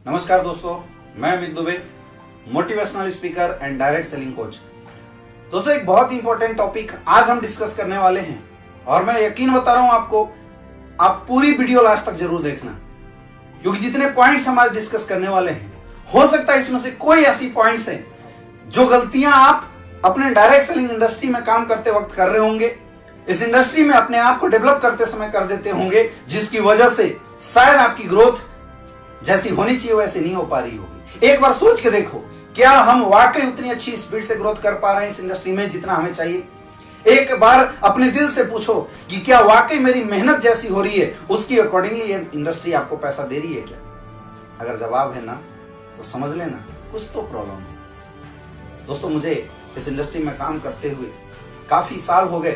नमस्कार दोस्तों, मैं Amit Dubey, motivational speaker and direct selling coach. दोस्तों, एक बहुत इंपॉर्टेंट टॉपिक आज हम डिस्कस करने वाले हैं और मैं यकीन बता रहा हूं आपको, आप पूरी वीडियो लास्ट तक जरूर देखना, क्योंकि जितने पॉइंट्स हम आज डिस्कस करने वाले हैं, हो सकता है इसमें से कोई ऐसी पॉइंट्स हैं जो गलतियां आप अपने डायरेक्ट सेलिंग इंडस्ट्री में काम करते वक्त कर रहे होंगे, इस इंडस्ट्री में अपने आप को डेवलप करते समय कर देते होंगे, जिसकी वजह से शायद आपकी ग्रोथ जैसी होनी चाहिए वैसी नहीं हो पा रही होगी। एक बार सोच के देखो, क्या हम वाकई उतनी अच्छी स्पीड से ग्रोथ कर पा रहे हैं इस इंडस्ट्री में जितना हमें चाहिए? एक बार अपने दिल से पूछो कि क्या वाकई मेरी मेहनत जैसी हो रही है उसकी अकॉर्डिंगली ये इंडस्ट्री आपको पैसा दे रही है क्या? अगर जवाब है ना, तो समझ लेना कुछ तो प्रॉब्लम है। दोस्तों, मुझे इस इंडस्ट्री में काम करते हुए काफी साल हो गए,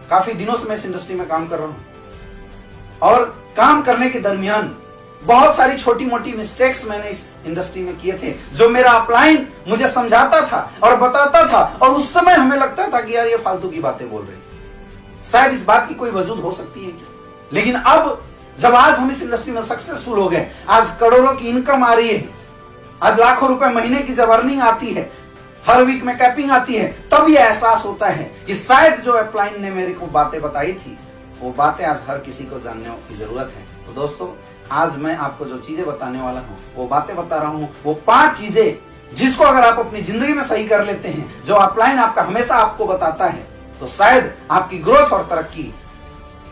काफी दिनों से मैं इस इंडस्ट्री में काम कर रहा हूं और काम करने के दरमियान बहुत सारी छोटी मोटी मिस्टेक्स मैंने इस इंडस्ट्री में किए थे, जो मेरा अपलाइन मुझे समझाता था और बताता था, और उस समय हमें लगता था कि यार ये फालतू की बातें बोल रहे हैं, शायद इस बात की कोई वजूद हो सकती है क्या? लेकिन अब जब आज हम इस इंडस्ट्री में सक्सेसफुल हो गए, आज करोड़ों की इनकम आ रही है, आज लाखों रुपए महीने की जब अर्निंग आती है, हर वीक में कैपिंग आती है, तब यह एहसास होता है कि शायद जो अपलाइन ने मेरे को बातें बताई थी, वो बातें आज हर किसी को जानने की जरूरत है। तो दोस्तों, आज मैं आपको जो चीजें बताने वाला हूं, वो बातें बता रहा हूं, वो 5 चीजें जिसको अगर आप अपनी जिंदगी में सही कर लेते हैं, जो अपलाइन आपका हमेशा आपको बताता है, तो शायद आपकी ग्रोथ और तरक्की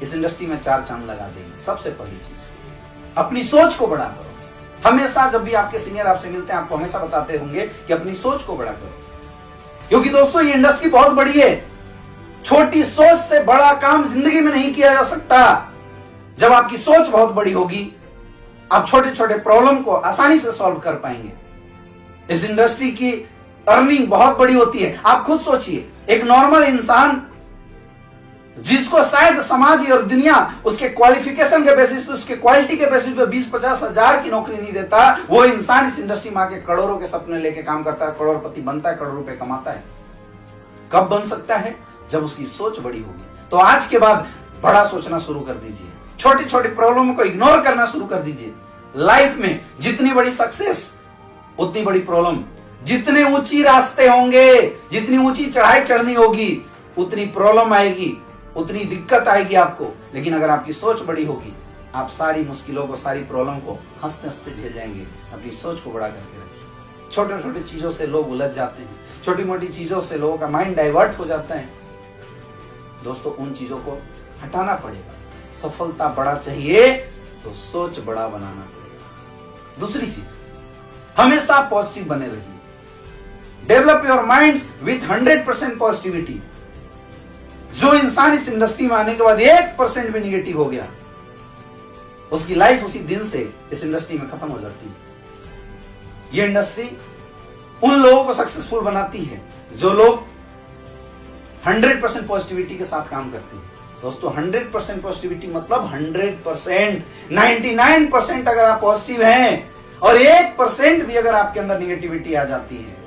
इस इंडस्ट्री में 4 चांद लगा देगी। सबसे पहली चीज, अपनी सोच को बड़ा करो। हमेशा जब भी आपके सीनियर आपसे मिलते हैं, आपको हमेशा बताते होंगे कि अपनी सोच को बड़ा करो, क्योंकि दोस्तों ये इंडस्ट्री बहुत बड़ी है। छोटी सोच से बड़ा काम जिंदगी में नहीं किया जा सकता। जब आपकी सोच बहुत बड़ी होगी, आप छोटे छोटे प्रॉब्लम को आसानी से सॉल्व कर पाएंगे। इस इंडस्ट्री की अर्निंग बहुत बड़ी होती है। आप खुद सोचिए, एक नॉर्मल इंसान जिसको शायद समाज और दुनिया उसके क्वालिफिकेशन के बेसिस पे, उसके क्वालिटी के बेसिस पे 20-50 हजार की नौकरी नहीं देता, वो इंसान इस इंडस्ट्री में आके करोड़ों के सपने लेके काम करता है, करोड़पति बनता है, करोड़ रुपए कमाता है। कब बन सकता है? जब उसकी सोच बड़ी होगी। तो आज के बाद बड़ा सोचना शुरू कर दीजिए, छोटी छोटी प्रॉब्लम को इग्नोर करना शुरू कर दीजिए। लाइफ में जितनी बड़ी सक्सेस उतनी बड़ी प्रॉब्लम, जितने ऊंची रास्ते होंगे, जितनी ऊंची चढ़ाई चढ़नी होगी, उतनी प्रॉब्लम आएगी, उतनी दिक्कत आएगी आपको। लेकिन अगर आपकी सोच बड़ी होगी, आप सारी मुश्किलों को, सारी प्रॉब्लम को हंसते हंसते झेल जाएंगे। अपनी सोच को बड़ा करके रखिए। छोटे छोटे चीजों से लोग उलझ जाते हैं, छोटी मोटी चीजों से लोगों का माइंड डाइवर्ट हो जाता है। दोस्तों, उन चीजों को हटाना पड़ेगा। सफलता बड़ा चाहिए तो सोच बड़ा बनाना पड़ेगा। दूसरी चीज, हमेशा पॉजिटिव बने रहिए। Develop your minds with 100% positivity. जो इंसान इस इंडस्ट्री में आने के बाद 1% भी निगेटिव हो गया, उसकी लाइफ उसी दिन से इस इंडस्ट्री में खत्म हो जाती है। ये इंडस्ट्री उन लोगों को सक्सेसफुल बनाती है जो लोग 100% पॉजिटिविटी के साथ काम करते हैं। दोस्तों, 100% पॉजिटिविटी मतलब 100%, 99% अगर आप पॉजिटिव हैं और 1% भी अगर आपके अंदर निगेटिविटी आ जाती है,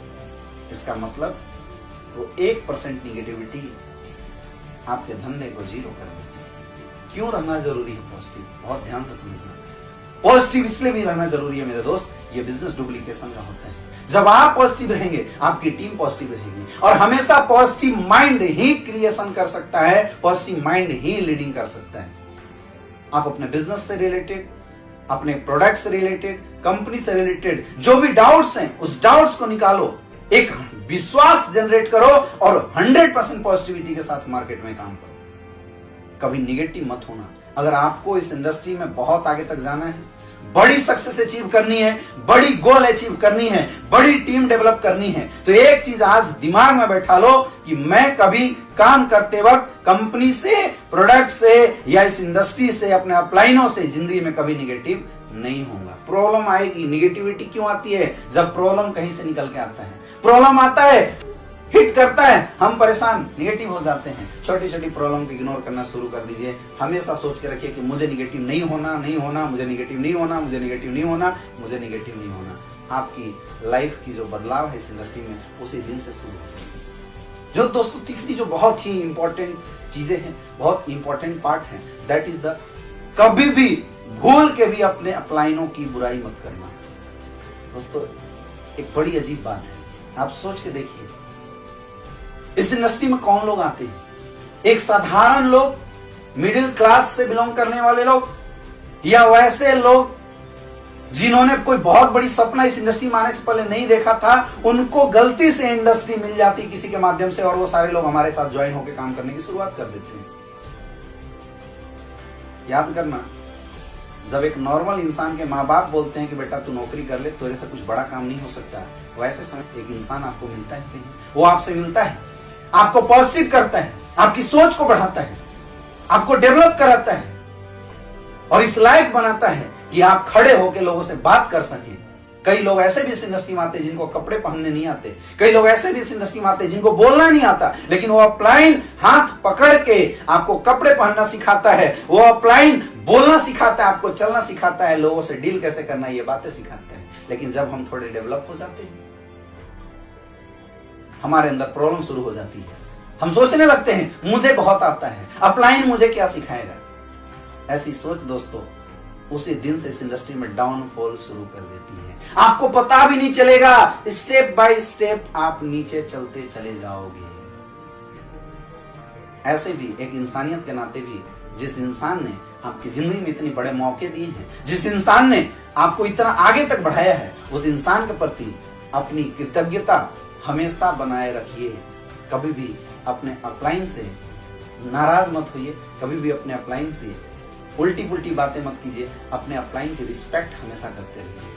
इसका मतलब वो 1% निगेटिविटी आपके धंधे को जीरो कर देती है। क्यों रहना जरूरी है पॉजिटिव? बहुत ध्यान से समझना। पॉजिटिव इसलिए भी रहना जरूरी है मेरे दोस्त, ये बिजनेस डुप्लीकेशन का होता है। जब आप पॉजिटिव रहेंगे, आपकी टीम पॉजिटिव रहेगी, और हमेशा पॉजिटिव माइंड ही क्रिएशन कर सकता है, पॉजिटिव माइंड ही लीडिंग कर सकता है। आप अपने बिजनेस से रिलेटेड, अपने प्रोडक्ट से रिलेटेड, कंपनी से रिलेटेड जो भी डाउट्स हैं, उस डाउट्स को निकालो, एक विश्वास जनरेट करो और 100% पॉजिटिविटी के साथ मार्केट में काम करो। कभी निगेटिव मत होना। अगर आपको इस इंडस्ट्री में बहुत आगे तक जाना है, बड़ी सक्सेस अचीव करनी है, बड़ी गोल अचीव करनी है, बड़ी टीम डेवलप करनी है, तो एक चीज आज दिमाग में बैठा लो कि मैं कभी काम करते वक्त कंपनी से, प्रोडक्ट से या इस इंडस्ट्री से, अपने अपलाइनों से जिंदगी में कभी निगेटिव नहीं होगा। प्रॉब्लम आएगी। निगेटिविटी क्यों आती है? जब प्रॉब्लम कहीं से निकल के आता है, प्रॉब्लम आता है, हिट करता है, हम परेशान, निगेटिव हो जाते हैं। छोटी छोटी प्रॉब्लम को इग्नोर करना शुरू कर दीजिए। हमेशा सोच के रखिए कि मुझे निगेटिव नहीं होना, नहीं होना, मुझे निगेटिव नहीं होना, मुझे निगेटिव नहीं होना, मुझे निगेटिव नहीं होना। आपकी लाइफ की जो बदलाव है इस इंडस्ट्री में, उसी दिन से शुरू हो जाएगी। जो दोस्तों तीसरी जो बहुत ही इंपॉर्टेंट चीजें हैं, बहुत इंपॉर्टेंट पार्ट है, दैट इज द कभी भी भूल के भी अपने अपलाइनों की बुराई मत करना। दोस्तों एक बड़ी अजीब बात है, आप सोच के देखिए, इस इंडस्ट्री में कौन लोग आते हैं? एक साधारण लोग, मिडिल क्लास से बिलोंग करने वाले लोग, या वैसे लोग जिन्होंने कोई बहुत बड़ी सपना इस इंडस्ट्री में आने से पहले नहीं देखा था, उनको गलती से इंडस्ट्री मिल जाती किसी के माध्यम से, और वो सारे लोग हमारे साथ ज्वाइन होकर काम करने की शुरुआत कर देते हैं। याद करना, जब एक नॉर्मल इंसान के माँ बाप बोलते हैं कि बेटा तू नौकरी कर ले, तेरे से कुछ बड़ा काम नहीं हो सकता, वैसे समय एक इंसान आपको मिलता है, वो आपसे मिलता है, आपको पॉजिटिव करता है, आपकी सोच को बढ़ाता है, आपको डेवलप कराता है और इस लायक बनाता है कि आप खड़े होकर लोगों से बात कर सकें। कई लोग ऐसे भी इस इंडस्ट्री में आते हैं जिनको कपड़े पहनने नहीं आते, कई लोग ऐसे भी इस इंडस्ट्री में आते हैं जिनको बोलना नहीं आता, लेकिन वो अपलाइन हाथ पकड़ के आपको कपड़े पहनना सिखाता है, वो अपलाइन बोलना सिखाता है, आपको चलना सिखाता है, लोगों से डील कैसे करना है, ये बातें सिखाता है। लेकिन जब हम थोड़े डेवलप हो जाते हैं, हमारे अंदर प्रॉब्लम शुरू हो जाती है। हम सोचने लगते हैं मुझे बहुत आता है, अपलाइन मुझे क्या सिखाएगा। ऐसी सोच दोस्तों उसी दिन से इस इंडस्ट्री में डाउनफॉल शुरू कर देती है। आपको पता भी नहीं चलेगा, स्टेप बाय स्टेप आप नीचे चलते चले जाओगे। ऐसे भी एक इंसानियत के नाते भी, जिस इंसान ने आपकी जिंदगी में इतने बड़े मौके दिए हैं, जिस इंसान ने आपको इतना आगे तक बढ़ाया है, उस इंसान के प्रति अपनी कृतज्ञता हमेशा बनाए रखिए। कभी भी अपने अपलाइन से नाराज मत होइए, कभी भी अपने अपलाइन से उल्टी पुल्टी बातें मत कीजिए, अपने अपलाइन की रिस्पेक्ट हमेशा करते रहिए,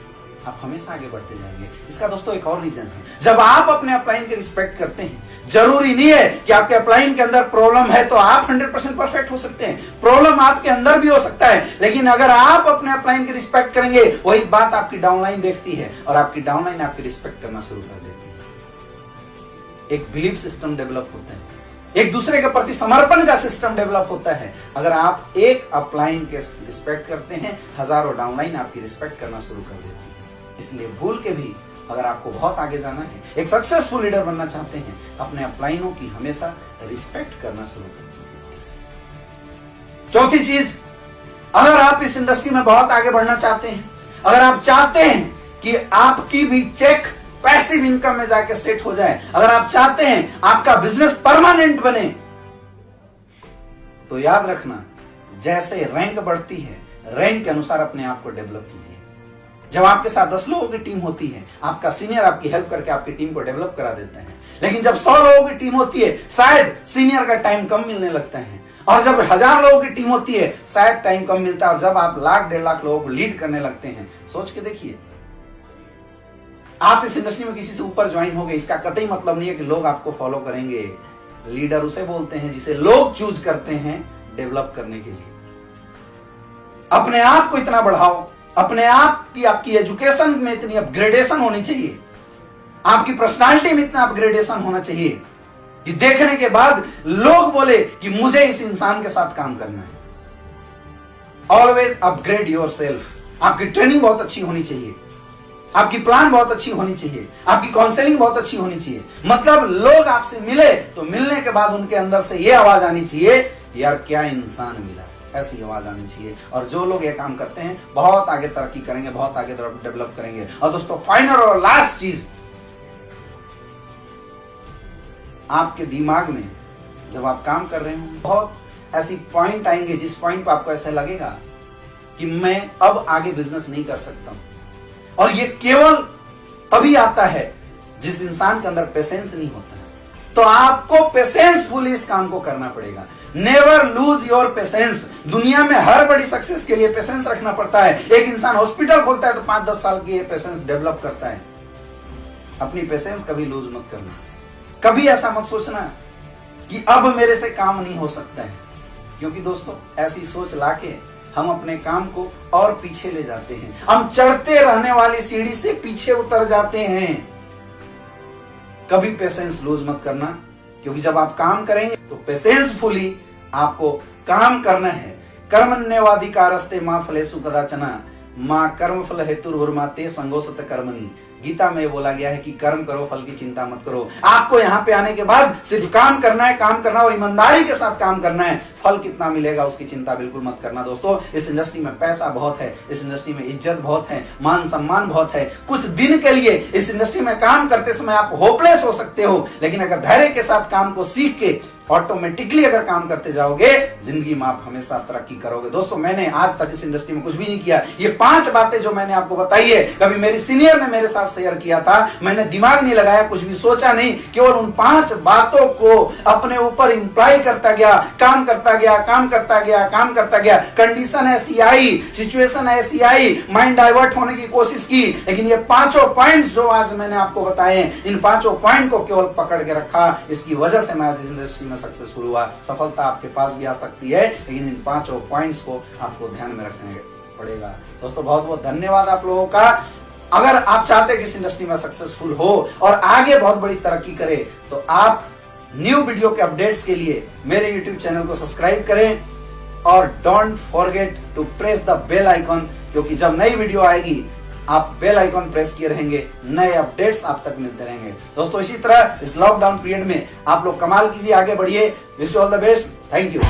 आप हमेशा आगे बढ़ते जाएंगे। इसका दोस्तों एक और रीजन है, जब आप अपने अपलाइन की रिस्पेक्ट करते हैं, जरूरी नहीं है कि आपके अपलाइन के अंदर प्रॉब्लम है तो आप 100% परफेक्ट हो सकते हैं, प्रॉब्लम आपके अंदर भी हो सकता है, लेकिन अगर आप अपने अपलाइन की रिस्पेक्ट करेंगे, वही बात आपकी डाउनलाइन देखती है और आपकी डाउनलाइन आपकी रिस्पेक्ट करना शुरू कर देती है। एक बिलीफ सिस्टम डेवलप होता है, एक दूसरे के प्रति समर्पण का सिस्टम डेवलप होता है। अगर आप एक अपलाइन के रिस्पेक्ट करते हैं, हजारों डाउनलाइन आपकी रिस्पेक्ट करना शुरू कर देती है। इसलिए भूल के भी अगर आपको बहुत आगे जाना है, एक सक्सेसफुल लीडर बनना चाहते हैं, अपने अपलाइनों की हमेशा रिस्पेक्ट करना शुरू कर दीजिए। चौथी चीज, अगर आप इस इंडस्ट्री में बहुत आगे बढ़ना चाहते हैं, अगर आप चाहते हैं कि आपकी भी चेक पैसिव इनकम में जाके सेट हो जाए, अगर आप चाहते हैं आपका बिजनेस परमानेंट बने, तो याद रखना, जैसे रैंक बढ़ती है, रैंक के अनुसार अपने आप को डेवलप कीजिए। जब आपके साथ 10 लोगों की टीम होती है, आपका सीनियर आपकी हेल्प करके आपकी टीम को डेवलप करा देता है, लेकिन जब 100 लोगों की टीम होती है, शायद सीनियर का टाइम कम मिलने लगता है, और जब 1000 लोगों की टीम होती है, शायद टाइम कम मिलता है, और जब आप 1,00,000 1.5 लाख लोगों को लीड करने लगते हैं, सोच के देखिए, आप इस इंडस्ट्री में किसी से ऊपर ज्वाइन हो गए, इसका कतई मतलब नहीं है कि लोग आपको फॉलो करेंगे। लीडर उसे बोलते हैं जिसे लोग चूज करते हैं डेवलप करने के लिए। अपने आप को इतना बढ़ाओ, अपने आप की आपकी एजुकेशन में इतनी अपग्रेडेशन होनी चाहिए, आपकी पर्सनालिटी में इतना अपग्रेडेशन होना चाहिए कि देखने के बाद लोग बोले कि मुझे इस इंसान के साथ काम करना है। Always upgrade yourself. आपकी ट्रेनिंग बहुत अच्छी होनी चाहिए, आपकी प्लान बहुत अच्छी होनी चाहिए, आपकी काउंसलिंग बहुत अच्छी होनी चाहिए। मतलब लोग आपसे मिले तो मिलने के बाद उनके अंदर से यह आवाज आनी चाहिए, यार क्या इंसान मिला, ऐसी आवाज आनी चाहिए। और जो लोग ये काम करते हैं बहुत आगे तरक्की करेंगे, बहुत आगे डेवलप करेंगे। और दोस्तों फाइनल और लास्ट चीज, आपके दिमाग में जब आप काम कर रहे हो, बहुत ऐसी पॉइंट आएंगे जिस पॉइंट पर आपको ऐसा लगेगा कि मैं अब आगे बिजनेस नहीं कर सकता हूं। और ये केवल तभी आता है जिस इंसान के अंदर पेशेंस नहीं होता है। तो आपको पेशेंसफुली इस काम को करना पड़ेगा। Never lose your patience. दुनिया में हर बड़ी सक्सेस के लिए पेशेंस रखना पड़ता है। एक इंसान हॉस्पिटल खोलता है तो 5-10 साल की पेशेंस डेवलप करता है। अपनी पेशेंस कभी लूज मत करना। कभी ऐसा मत सोचना कि अब मेरे से काम नहीं हो सकता है, क्योंकि दोस्तों ऐसी सोच लाके हम अपने काम को और पीछे ले जाते हैं। हम चढ़ते रहने वाली सीढ़ी से पीछे उतर जाते हैं। कभी पेशेंस लूज मत करना, क्योंकि जब आप काम करेंगे तो पेशेंसफुली आपको काम करना है। कर्मण्येवाधिकारस्ते मा फलेषु कदाचन माँ कर्म फल हेतुर्भुर्मा ते संगोसत कर्मणि। गीता में बोला गया है कि कर्म करो, फल की चिंता मत करो। आपको यहाँ पे आने के बाद सिर्फ काम करना है, काम करना और ईमानदारी के साथ काम करना है। फल कितना मिलेगा उसकी चिंता बिल्कुल मत करना दोस्तों। इस इंडस्ट्री में पैसा बहुत है, इस इंडस्ट्री में इज्जत बहुत है, मान सम्मान बहुत है। कुछ दिन के लिए इस इंडस्ट्री में काम करते समय आप होपलेस हो सकते हो, लेकिन अगर धैर्य के साथ काम को सीख के ऑटोमेटिकली अगर काम करते जाओगे, जिंदगी में आप हमेशा तरक्की करोगे। दोस्तों मैंने आज तक इस इंडस्ट्री में कुछ भी नहीं किया। ये 5 बातें जो मैंने आपको बताई है, कभी मेरी सीनियर ने मेरे साथ शेयर किया था, मैंने दिमाग नहीं लगाया, कुछ भी सोचा नहीं, केवल उन 5 बातों को अपने ऊपर इंप्लाई करता गया, काम करता गया, काम करता गया, काम करता गया। कंडीशन ऐसी आई, सिचुएशन ऐसी आई, माइंड डाइवर्ट होने की कोशिश की, लेकिन ये 5 पॉइंट्स जो आज मैंने आपको बताए, इन 5 पॉइंट को केवल पकड़ के रखा। इसकी वजह से मैं आज इस इंडस्ट्री में सक्सेसफुल हुआ। सफलता आपके पास भी आ सकती है, लेकिन इन 5 पॉइंट्स को आपको ध्यान में रखने पड़ेगा। दोस्तों बहुत बहुत धन्यवाद आप लोगों का। अगर आप चाहते हैं कि इस इंडस्ट्री में सक्सेसफुल हो और आगे बहुत बड़ी तरक्की करे, तो आप न्यू वीडियो के अपडेट्स के लिए मेरे YouTube चैनल को सब्सक्राइब करें और don't forget to press the bell icon, क्योंकि जब नई वीडियो आएगी आप बेल आइकॉन प्रेस किए रहेंगे, नए अपडेट्स आप तक मिलते रहेंगे। दोस्तों इसी तरह इस लॉकडाउन पीरियड में आप लोग कमाल कीजिए, आगे बढ़िए। Wish you all the best. Thank you.